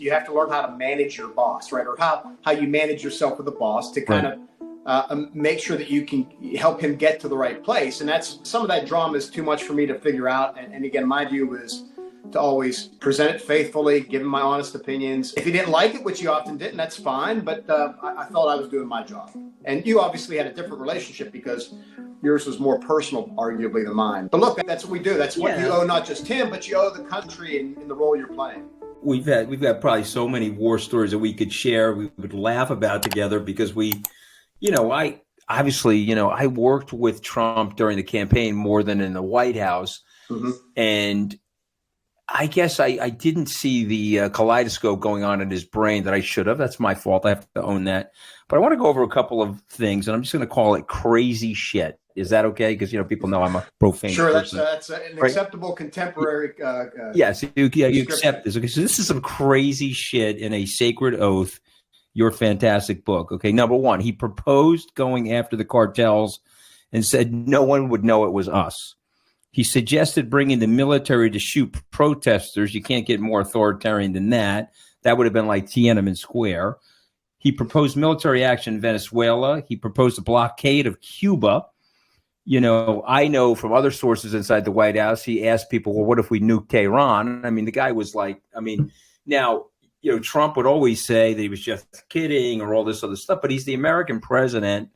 you have to learn how to manage your boss, right? Or how you manage yourself with the boss to kind of make sure that you can help him get to the right place. And that's some of that drama is too much for me to figure out. And again, my view is to always present it faithfully, give him my honest opinions. If he didn't like it, which he often didn't, that's fine. But I felt I was doing my job. And you obviously had a different relationship because yours was more personal, arguably, than mine. But look, that's what we do. That's what you owe not just him, but you owe the country in the role you're playing. We've got probably so many war stories that we could share, we would laugh about together because I worked with Trump during the campaign more than in the White House. Mm-hmm. And I guess I didn't see the kaleidoscope going on in his brain that I should have. That's my fault. I have to own that. But I want to go over a couple of things, and I'm just going to call it crazy shit. Is that okay? Because people know I'm a profane person. That's an acceptable contemporary. Yes, you accept this. Okay, so this is some crazy shit in A Sacred Oath, your fantastic book. Okay, number one, he proposed going after the cartels and said no one would know it was us. He suggested bringing the military to shoot protesters. You can't get more authoritarian than that. That would have been like Tiananmen Square. He proposed military action in Venezuela. He proposed a blockade of Cuba. I know from other sources inside the White House, he asked people, well, what if we nuked Tehran? I mean, the guy was like, now, Trump would always say that he was just kidding or all this other stuff, but he's the American president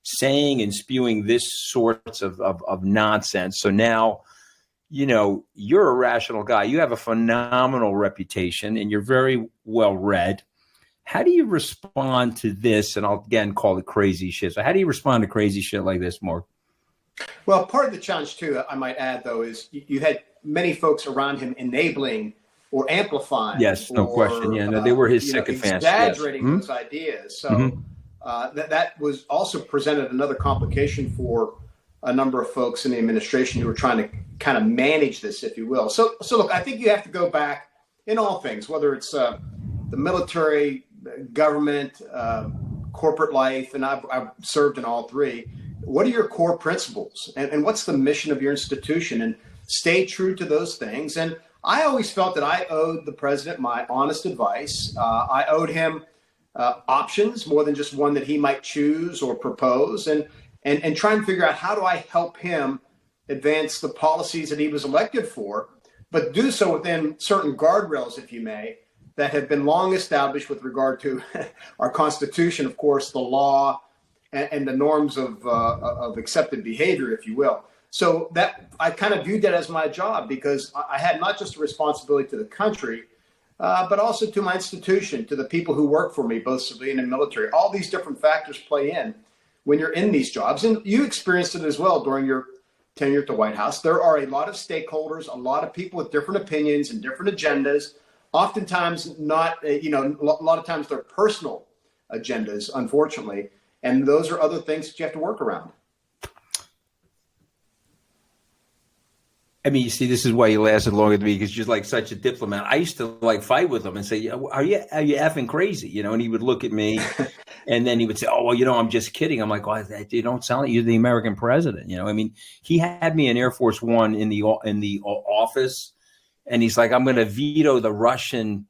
saying and spewing this sorts of nonsense. So now, you're a rational guy. You have a phenomenal reputation and you're very well read. How do you respond to this? And I'll again call it crazy shit. So how do you respond to crazy shit like this, Mark? Well, part of the challenge too, I might add though, is you had many folks around him enabling or amplifying. Yes, no question. Yeah, no, they were his sycophants. Exaggerating those ideas. So that was also presented another complication for a number of folks in the administration who were trying to kind of manage this, if you will. So look, I think you have to go back in all things, whether it's the military, government, corporate life, and I've served in all three. What are your core principles and what's the mission of your institution? And stay true to those things. And I always felt that I owed the president my honest advice. I owed him options more than just one that he might choose or propose, and try and figure out how do I help him advance the policies that he was elected for, but do so within certain guardrails, if you may, that have been long established with regard to our Constitution, of course, the law, and the norms of accepted behavior, if you will. So that I kind of viewed that as my job because I had not just a responsibility to the country, but also to my institution, to the people who work for me, both civilian and military. All these different factors play in when you're in these jobs. And you experienced it as well during your tenure at the White House. There are a lot of stakeholders, a lot of people with different opinions and different agendas, oftentimes not, a lot of times they're personal agendas, unfortunately. And those are other things that you have to work around. I mean, you see, this is why you lasted longer than me because you're like such a diplomat. I used to fight with him and say, are you effing crazy? And he would look at me and then he would say, oh, well, I'm just kidding. I'm like, well, you don't sound like you're the American president. He had me in Air Force One in the office and he's like, I'm going to veto the Russian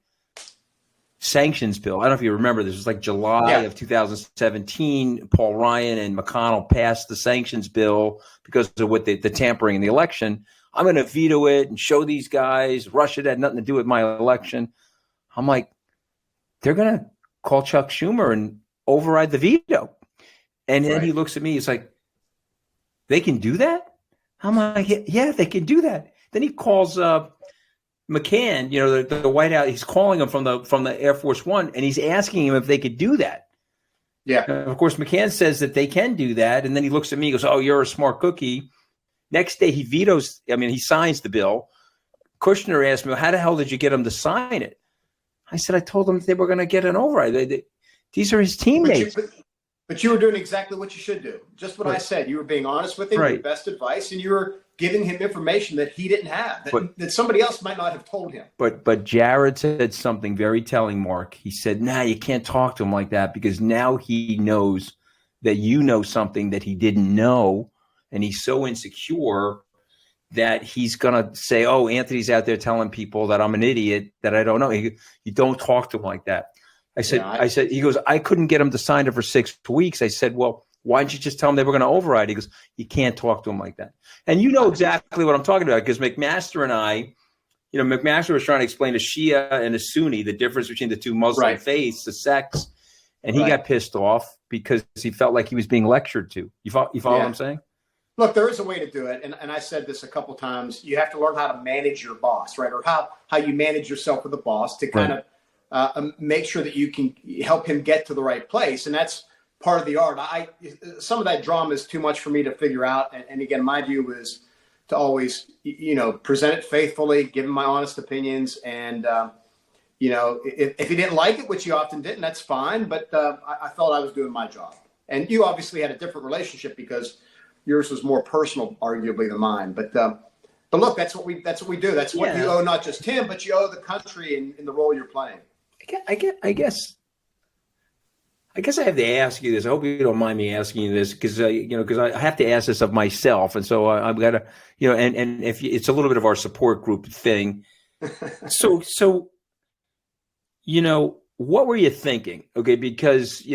sanctions bill. I don't know if you remember this. It was like July of 2017. Paul Ryan and McConnell passed the sanctions bill because of what the tampering in the election. I'm going to veto it and show these guys Russia had nothing to do with my election. I'm like, they're going to call Chuck Schumer and override the veto. And then he looks at me. He's like, they can do that? I'm like, yeah, they can do that. Then he calls McCann, the White House, he's calling him from the Air Force One, and he's asking him if they could do that. Yeah. Of course, McCann says that they can do that, and then he looks at me and goes, oh, you're a smart cookie. Next day, he he signs the bill. Kushner asked me, well, how the hell did you get him to sign it? I said, I told them they were going to get an override. These are his teammates. But you were doing exactly what you should do. Just what I said. You were being honest with him, your best advice, and you were giving him information that he didn't have, that somebody else might not have told him. But Jared said something very telling, Mark. He said, you can't talk to him like that because now he knows that you know something that he didn't know, and he's so insecure that he's going to say, oh, Anthony's out there telling people that I'm an idiot, that I don't know. You don't talk to him like that. I said, he goes, I couldn't get him to sign it for 6 weeks. I said, well, why didn't you just tell him they were going to override? He goes, you can't talk to him like that. And you know exactly what I'm talking about, because McMaster and I, McMaster was trying to explain to Shia and a Sunni the difference between the two Muslim faiths, the sects, and he got pissed off because he felt like he was being lectured to. You follow what I'm saying? Look, there is a way to do it, and I said this a couple times. You have to learn how to manage your boss, right? Or how you manage yourself with the boss to kind of make sure that you can help him get to the right place, and that's part of the art. Some of that drama is too much for me to figure out, and again, my view is to always, present it faithfully, give him my honest opinions, and if he didn't like it, which he often didn't, that's fine. But I felt I was doing my job, and you obviously had a different relationship because yours was more personal, arguably, than mine. But look, that's what we do. That's what you owe not just him, but you owe the country in the role you're playing. I guess I have to ask you this. I hope you don't mind me asking you this, because I have to ask this of myself, and so I've got to, and if it's a little bit of our support group thing. So what were you thinking? Okay, because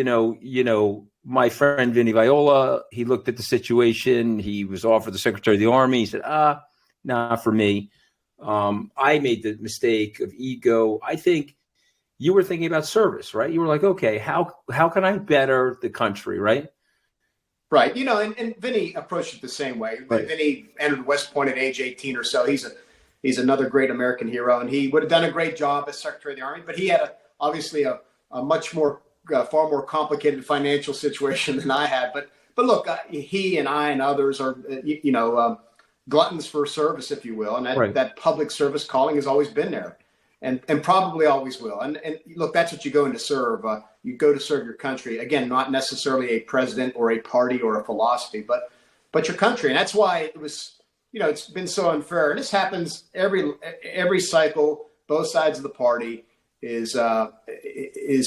my friend Vinny Viola, he looked at the situation. He was offered the Secretary of the Army. He said, not for me. I made the mistake of ego. I think you were thinking about service, right? You were like, okay, how can I better the country, right? Right. And Vinny approached it the same way. Right. Vinny entered West Point at age 18 or so. He's another great American hero, and he would have done a great job as Secretary of the Army, but he had obviously a much more far more complicated financial situation than I had. But look, he and I and others are, gluttons for service, if you will. And that public service calling has always been there and probably always will. And look, that's what you go in to serve. You go to serve your country. Again, not necessarily a president or a party or a philosophy, but your country. And that's why it was, it's been so unfair. And this happens every cycle, both sides of the party. Is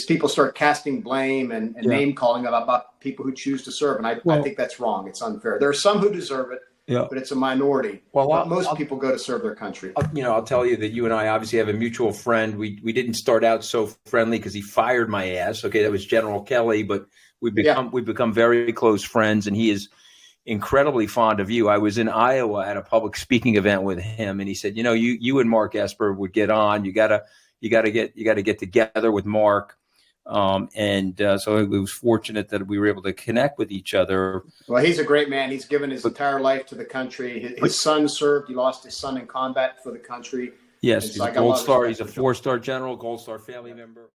people start casting blame and name calling about people who choose to serve. And I think that's wrong. It's unfair. There are some who deserve it, but it's a minority. But most people go to serve their country. I'll tell you that you and I obviously have a mutual friend. We didn't start out so friendly because he fired my ass. Okay, that was General Kelly, but we've become very close friends, and he is incredibly fond of you. I was in Iowa at a public speaking event with him, and he said, you and Mark Esper would get on. You got to get together with Mark. So it was fortunate that we were able to connect with each other. Well, he's a great man. He's given his entire life to the country. His son served. He lost his son in combat for the country. Yes, he's a Gold Star. He's a 4-star general, Gold Star family member.